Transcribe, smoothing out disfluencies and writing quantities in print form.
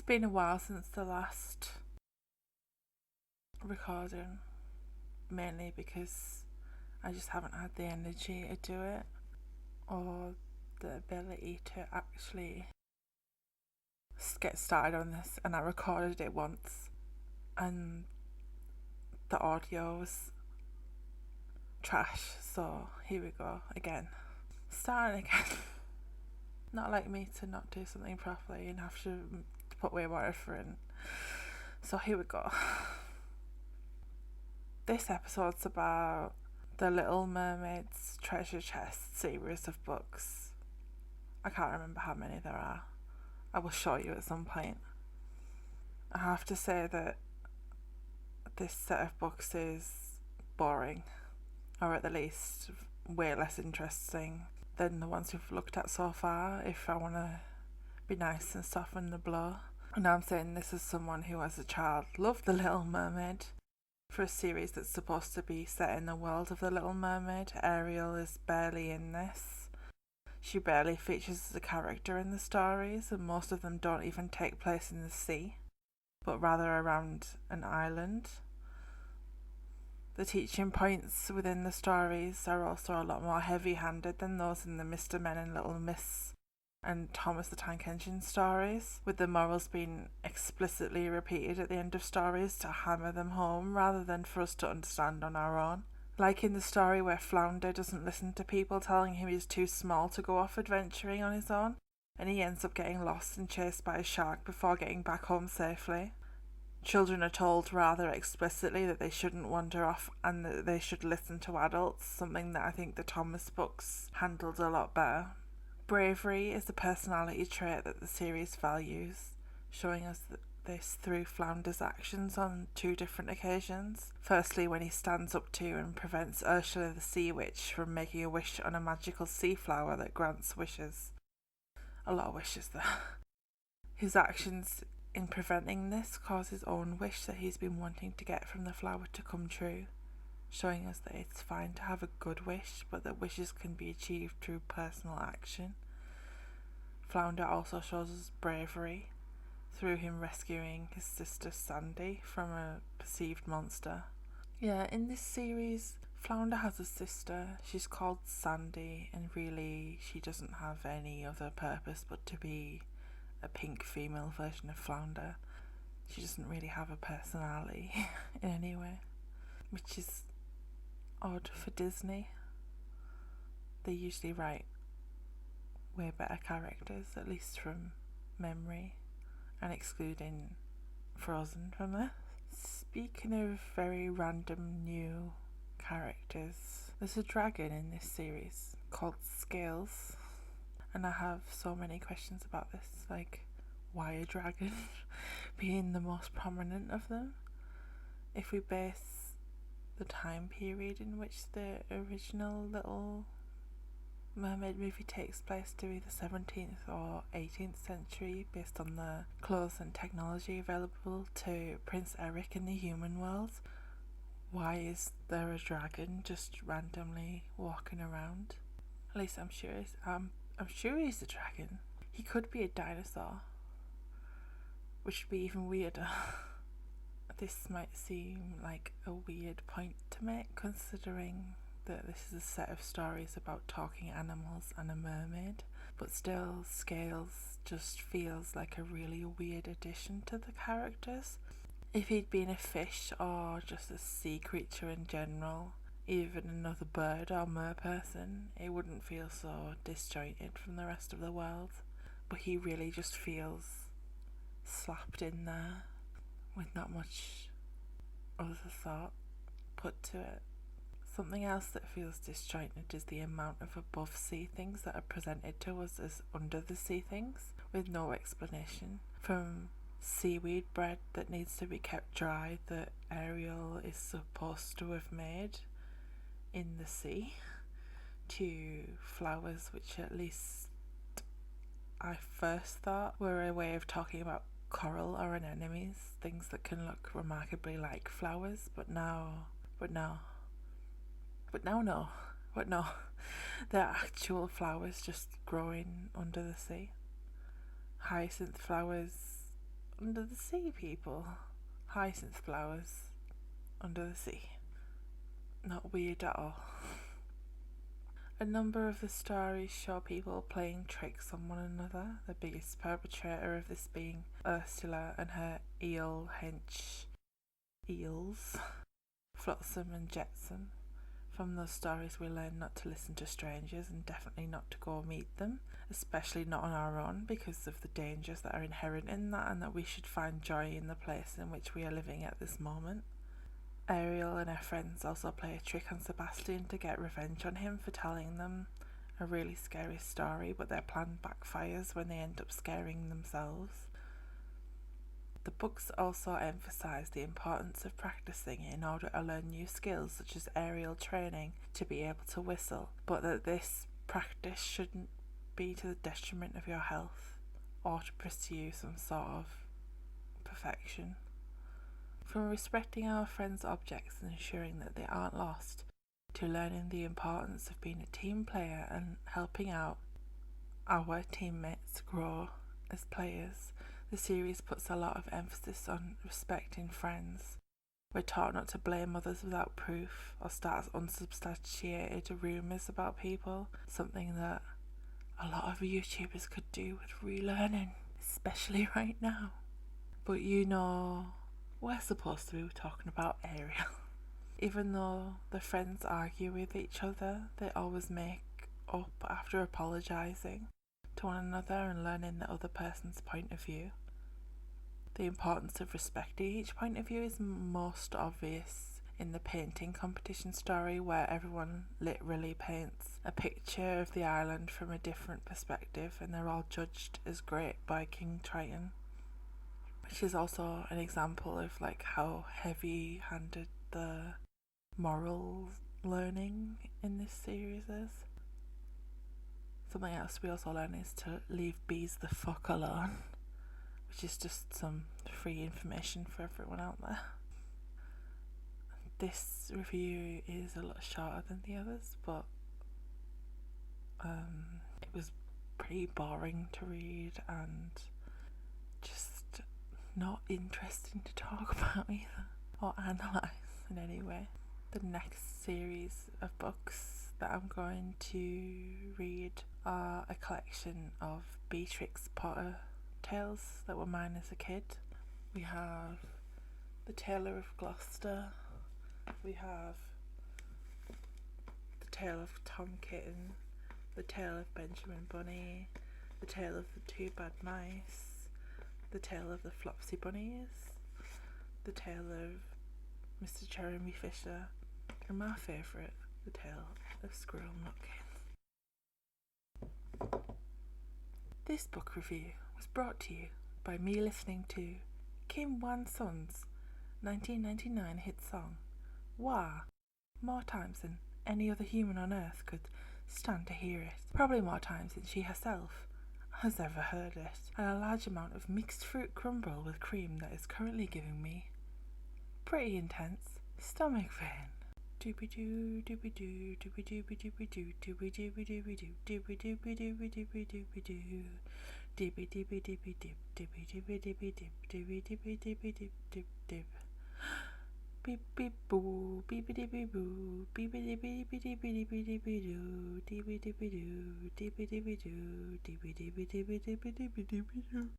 been a while since the last recording, mainly because I just haven't had the energy to do it or the ability to actually get started on this. And I recorded it once and the audio was trash, so here we go again. Starting again. Not like me to not do something properly and have to put way more effort in. So here we go. This episode's about the Little Mermaid's treasure chest series of books. I can't remember how many there are. I will show you at some point. I have to say that this set of books is boring, or at the least way less interesting than the ones we've looked at so far, if I want to be nice and soften the blow. And I'm saying this as someone who as a child loved The Little Mermaid. For a series that's supposed to be set in the world of The Little Mermaid, Ariel is barely in this. She barely features as a character in the stories, and most of them don't even take place in the sea, but rather around an island. The teaching points within the stories are also a lot more heavy-handed than those in the Mr. Men and Little Miss and Thomas the Tank Engine stories, with the morals being explicitly repeated at the end of stories to hammer them home rather than for us to understand on our own. Like in the story where Flounder doesn't listen to people telling him he's too small to go off adventuring on his own, and he ends up getting lost and chased by a shark before getting back home safely. Children are told rather explicitly that they shouldn't wander off and that they should listen to adults, something that I think the Thomas books handled a lot better. Bravery is a personality trait that the series values, showing us this through Flounder's actions on two different occasions. Firstly, when he stands up to and prevents Ursula the Sea Witch from making a wish on a magical sea flower that grants wishes. A lot of wishes there. His actions in preventing this cause his own wish that he's been wanting to get from the flower to come true, showing us that it's fine to have a good wish, but that wishes can be achieved through personal action. Flounder also shows us bravery through him rescuing his sister Sandy from a perceived monster. Yeah, in this series, Flounder has a sister. She's called Sandy, and really she doesn't have any other purpose but to be a pink female version of Flounder. She doesn't really have a personality in any way, which is odd for Disney. They usually write way better characters, at least from memory, and excluding Frozen from this. Speaking of very random new characters, there's a dragon in this series called Scales, and I have so many questions about this, like why a dragon being the most prominent of them. If we base the time period in which the original Little Mermaid movie takes place to be the 17th or 18th century, based on the clothes and technology available to Prince Eric in the human world, why is there a dragon just randomly walking around? At least I'm sure he's a dragon. He could be a dinosaur, which would be even weirder. This might seem like a weird point to make, considering that this is a set of stories about talking animals and a mermaid, but still Scales just feels like a really weird addition to the characters. If he'd been a fish or just a sea creature in general, even another bird or merperson, it wouldn't feel so disjointed from the rest of the world, but he really just feels slapped in there with not much other thought put to it. Something else that feels disjointed is the amount of above sea things that are presented to us as under the sea things, with no explanation. From seaweed bread that needs to be kept dry that Ariel is supposed to have made in the sea, to flowers which at least I first thought were a way of talking about coral or anemones, things that can look remarkably like flowers, but no. They're actual flowers just growing under the sea. Hyacinth flowers Under the sea people. Hyacinth flowers. Under the sea. Not weird at all. A number of the stories show people playing tricks on one another, the biggest perpetrator of this being Ursula and her eel hench eels, Flotsam and Jetsam. From those stories we learn not to listen to strangers and definitely not to go meet them, especially not on our own because of the dangers that are inherent in that, and that we should find joy in the place in which we are living at this moment. Ariel and her friends also play a trick on Sebastian to get revenge on him for telling them a really scary story, but their plan backfires when they end up scaring themselves. The books also emphasise the importance of practicing in order to learn new skills such as aerial training to be able to whistle, but that this practice shouldn't be to the detriment of your health or to pursue some sort of perfection. From respecting our friends' objects and ensuring that they aren't lost, to learning the importance of being a team player and helping out our teammates grow as players, the series puts a lot of emphasis on respecting friends. We're taught not to blame others without proof or start unsubstantiated rumours about people, something that a lot of YouTubers could do with relearning, especially right now. But we're supposed to be talking about Ariel. Even though the friends argue with each other, they always make up after apologising to one another and learning the other person's point of view. The importance of respecting each point of view is most obvious in the painting competition story, where everyone literally paints a picture of the island from a different perspective and they're all judged as great by King Triton. Which is also an example of like how heavy-handed the moral learning in this series is. Something else we also learn is to leave bees the fuck alone, which is just some free information for everyone out there. This review is a lot shorter than the others, but it was pretty boring to read and just not interesting to talk about either, or analyse in any way. The next series of books that I'm going to read are a collection of Beatrix Potter tales that were mine as a kid. We have The Tailor of Gloucester, we have The Tale of Tom Kitten, The Tale of Benjamin Bunny, The Tale of the Two Bad Mice, The Tale of the Flopsy Bunnies, The Tale of Mr. Jeremy Fisher, and my favourite, The Tale of Squirrel Nutkin. This book review was brought to you by me listening to Kim Wan-sun's 1999 hit song, Wah, more times than any other human on earth could stand to hear it. Probably more times than she herself has ever heard it, and a large amount of mixed fruit crumble with cream that is currently giving me pretty intense stomach pain. Doobie doo, doobie doo, doobie doobie doobie doo, doobie doobie doobie doo, doobie doobie doobie doobie doobie doo, doobie doobie doobie dip, doobie doobie doobie dip, doobie doobie doobie dip dip dip. Beep beep boo, beep beep boo, beep beep beep beep beep beep doo, deepy dippy doo, deepy dippy doo, deepy dippy dippy dippy dippy doo.